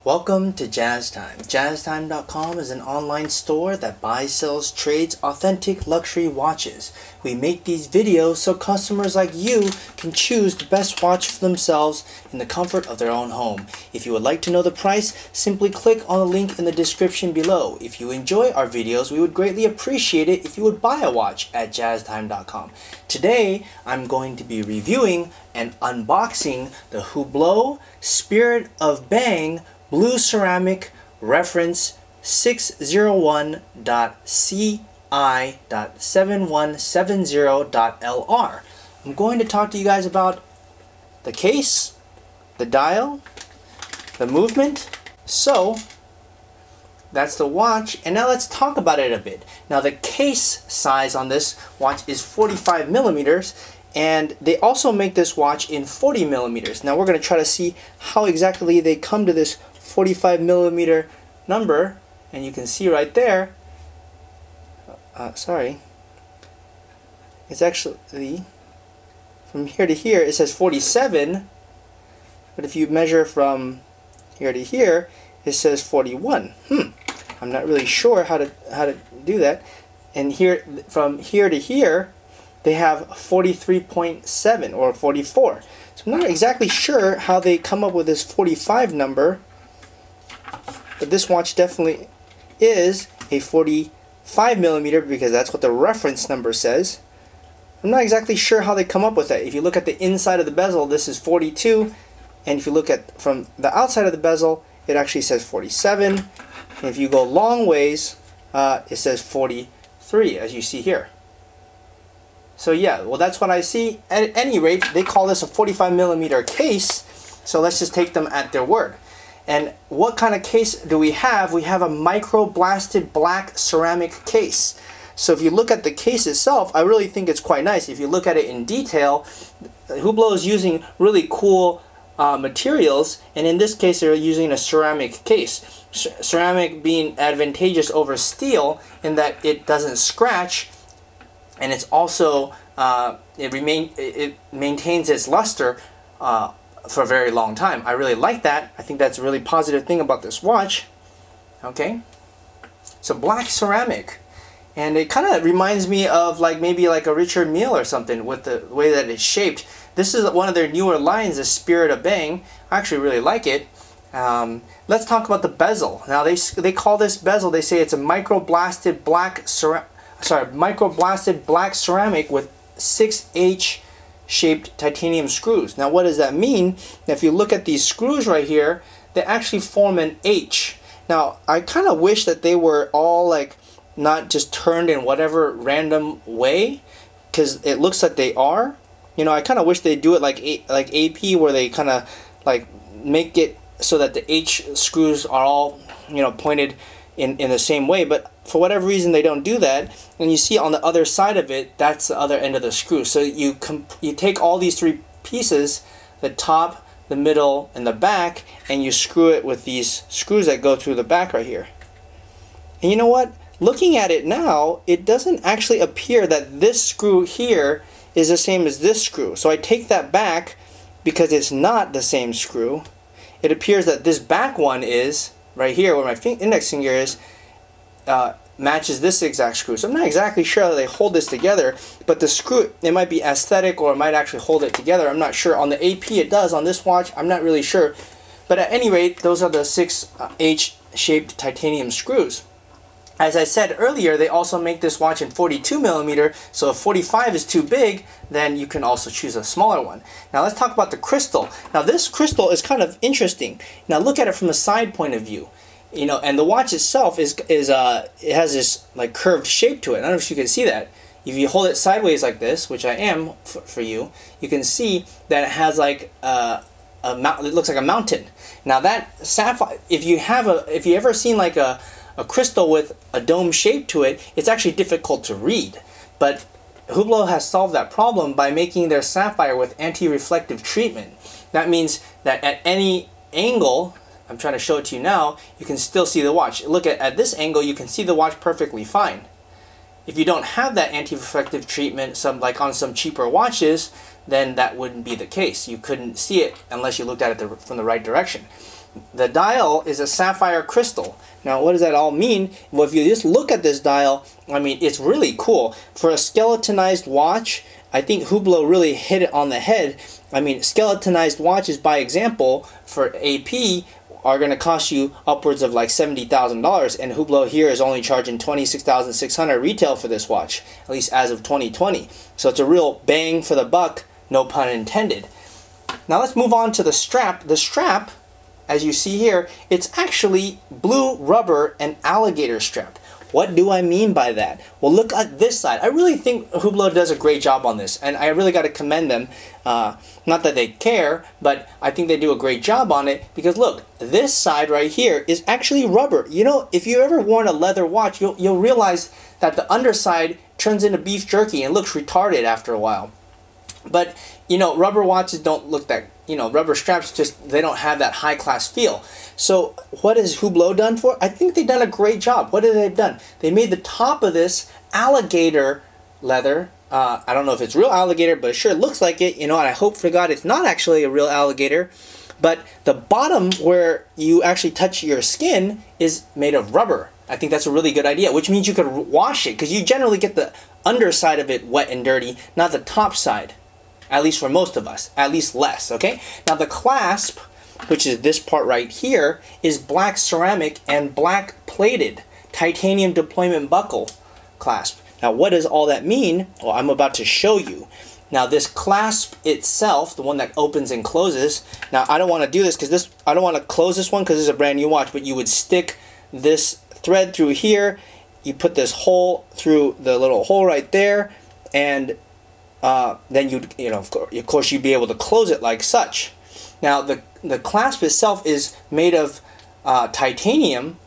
Welcome to Jazz Time. JazzTime.com is an online store that buys, sells, trades authentic luxury watches. We make these videos so customers like you can choose the best watch for themselves in the comfort of their own home. If you would like to know the price, simply click on the link in the description below. If you enjoy our videos, we would greatly appreciate it if you would buy a watch at JazzTime.com. Today, I'm going to be reviewing and unboxing the Hublot Spirit of Bang Blue Ceramic Reference 601.CI.7170.LR. I'm going to talk to you guys about the case, the dial, the movement. So that's the watch, and now let's talk about it a bit. Now the case size on this watch is 45 millimeters, and they also make this watch in 40 millimeters. Now we're going to try to see how exactly they come to this 45 millimeter number, and you can see right there, it's actually from here to here it says 47, but if you measure from here to here it says 41. I'm not really sure how to do that. And here, from here to here, they have 43.7 or 44. So I'm not exactly sure how they come up with this 45 number, but this watch definitely is a 45 millimeter because that's what the reference number says. I'm not exactly sure how they come up with that. If you look at the inside of the bezel, this is 42, and if you look at from the outside of the bezel, it actually says 47. And if you go long ways, it says 43, as you see here. So yeah, well, that's what I see. At any rate, they call this a 45 millimeter case, so let's just take them at their word. And what kind of case do we have? We have a micro-blasted black ceramic case. So if you look at the case itself, I really think it's quite nice. If you look at it in detail, Hublot is using really cool materials, and in this case they're using a ceramic case. Ceramic being advantageous over steel in that it doesn't scratch, and it's also it maintains its luster for a very long time. I really like that. I think that's a really positive thing about this watch. Okay, so black ceramic, and it kind of reminds me of maybe like a Richard Mille or something with the way that it's shaped. This is one of their newer lines, the Spirit of Bang. I actually really like it. Let's talk about the bezel. Now they call this bezel, they say it's a micro-blasted black ceramic with 6H shaped titanium screws. Now what does that mean? Now, if you look at these screws right here, they actually form an H. Now I kind of wish that they were all not just turned in whatever random way, because it looks like they are. You know, I kind of wish they'd do it like AP, where they kind of make it so that the H screws are all, pointed in the same way, but for whatever reason they don't do that. And you see on the other side of it, that's the other end of the screw. So you take all these three pieces, the top, the middle, and the back, and you screw it with these screws that go through the back right here. And you know what? Looking at it now, it doesn't actually appear that this screw here is the same as this screw. So I take that back because it's not the same screw. It appears that this back one is, right here where my index finger is, matches this exact screw. So I'm not exactly sure how they hold this together, but the screw, it might be aesthetic or it might actually hold it together. I'm not sure. On the AP it does. On this watch, I'm not really sure. But at any rate, those are the 6H shaped titanium screws. As I said earlier, they also make this watch in 42 millimeter, so if 45 is too big, then you can also choose a smaller one. Now let's talk about the crystal. Now this crystal is kind of interesting. Now look at it from a side point of view. And the watch itself it has this curved shape to it. I don't know if you can see that. If you hold it sideways like this, which I am for you, you can see that it has it looks like a mountain. Now that sapphire, if you ever seen a crystal with a dome shape to it, it's actually difficult to read. But Hublot has solved that problem by making their sapphire with anti-reflective treatment. That means that at any angle, I'm trying to show it to you now, you can still see the watch. Look at this angle, you can see the watch perfectly fine. If you don't have that anti-reflective treatment, like on some cheaper watches, then that wouldn't be the case. You couldn't see it unless you looked at it from the right direction. the dial is a sapphire crystal. Now, what does that all mean? Well, if you just look at this dial, I mean, it's really cool. For a skeletonized watch, I think Hublot really hit it on the head. I mean, skeletonized watches, by example, for AP, are going to cost you upwards of like $70,000, and Hublot here is only charging $26,600 retail for this watch, at least as of 2020. So it's a real bang for the buck, no pun intended. Now let's move on to the strap. The strap, as you see here, it's actually blue rubber and alligator strap. What do I mean by that? Well, look at this side. I really think Hublot does a great job on this, and I really got to commend them. Not that they care, but I think they do a great job on it, because look, this side right here is actually rubber. You know, if you ever worn a leather watch, you'll realize that the underside turns into beef jerky and looks retarded after a while. But, you know, rubber watches don't look that, you know, rubber straps just, they don't have that high class feel. So what has Hublot done for it? I think they've done a great job. What have they done? They made the top of this alligator leather. I don't know if it's real alligator, but it sure looks like it, you know, and I hope for God it's not actually a real alligator. But the bottom where you actually touch your skin is made of rubber. I think that's a really good idea, which means you could wash it, because you generally get the underside of it wet and dirty, not the top side. At least for most of us, at least less, okay? Now the clasp, which is this part right here, is black ceramic and black plated titanium deployment buckle clasp. Now what does all that mean? Well, I'm about to show you. Now this clasp itself, the one that opens and closes, now I don't want to do this because I don't want to close this one because this is a brand new watch, but you would stick this thread through here, you put this hole through the little hole right there, and then you know, of course you'd be able to close it like such. Now the clasp itself is made of titanium.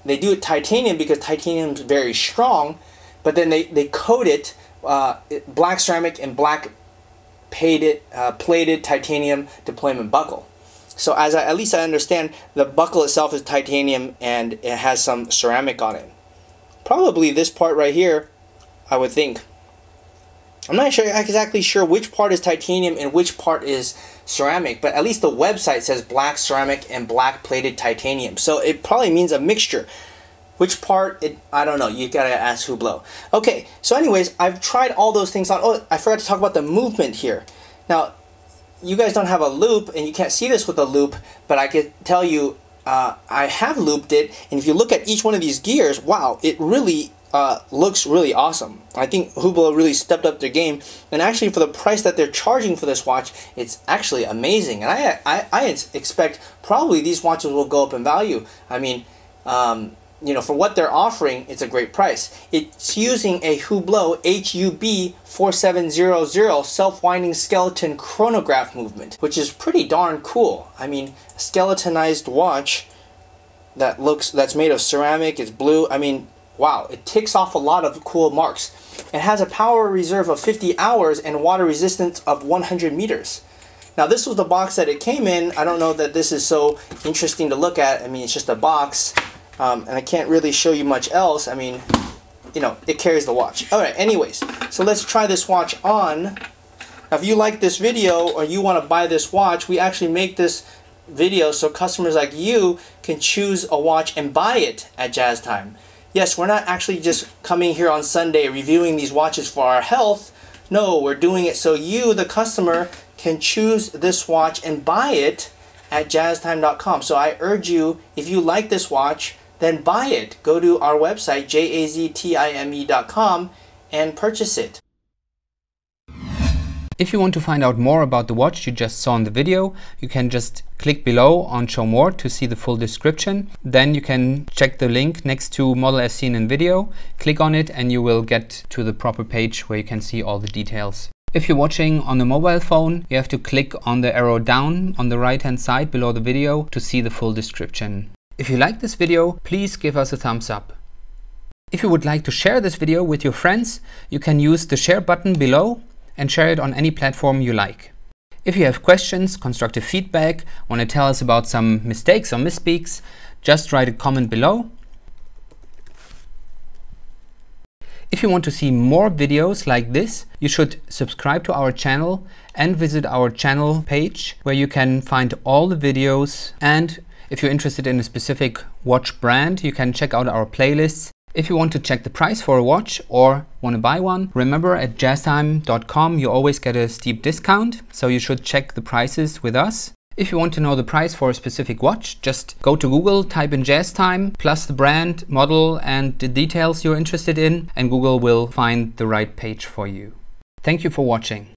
They do it titanium because titanium is very strong, but then they coat it black ceramic and black plated titanium deployment buckle. So at least I understand, the buckle itself is titanium and it has some ceramic on it. Probably this part right here, I would think. I'm not exactly sure which part is titanium and which part is ceramic, but at least the website says black ceramic and black plated titanium. So it probably means a mixture. Which part, I don't know. You gotta ask Hublot. Okay, so anyways, I've tried all those things on. Oh, I forgot to talk about the movement here. Now, you guys don't have a loop, and you can't see this with a loop, but I could tell you, I have looped it, and if you look at each one of these gears, wow, it really looks really awesome. I think Hublot really stepped up their game, and actually for the price that they're charging for this watch, it's actually amazing. And I expect probably these watches will go up in value. I mean, you know, for what they're offering, it's a great price. It's using a Hublot HUB 4700 self-winding skeleton chronograph movement, which is pretty darn cool. I mean, a skeletonized watch that's made of ceramic, it's blue. I mean, wow, it ticks off a lot of cool marks. It has a power reserve of 50 hours and water resistance of 100 meters. Now this was the box that it came in. I don't know that this is so interesting to look at. I mean, it's just a box, and I can't really show you much else. I mean, you know, it carries the watch. Alright, anyways, so let's try this watch on. Now if you like this video or you want to buy this watch, we actually make this video so customers like you can choose a watch and buy it at Jazz Time. Yes, we're not actually just coming here on Sunday reviewing these watches for our health. No, we're doing it so you, the customer, can choose this watch and buy it at jazztime.com. So I urge you, if you like this watch, then buy it. Go to our website, jaztime.com, and purchase it. If you want to find out more about the watch you just saw in the video, you can just click below on Show More to see the full description. Then you can check the link next to Model as seen in video, click on it, and you will get to the proper page where you can see all the details. If you're watching on a mobile phone, you have to click on the arrow down on the right hand side below the video to see the full description. If you like this video, please give us a thumbs up. If you would like to share this video with your friends, you can use the share button below and share it on any platform you like. If you have questions, constructive feedback, want to tell us about some mistakes or misspeaks, just write a comment below. If you want to see more videos like this, you should subscribe to our channel and visit our channel page where you can find all the videos. And If you're interested in a specific watch brand, you can check out our playlists. If you want to check the price for a watch or want to buy one, remember at jazztime.com you always get a steep discount, so you should check the prices with us. If you want to know the price for a specific watch, just go to Google, type in JazzTime, plus the brand, model and the details you're interested in, and Google will find the right page for you. Thank you for watching.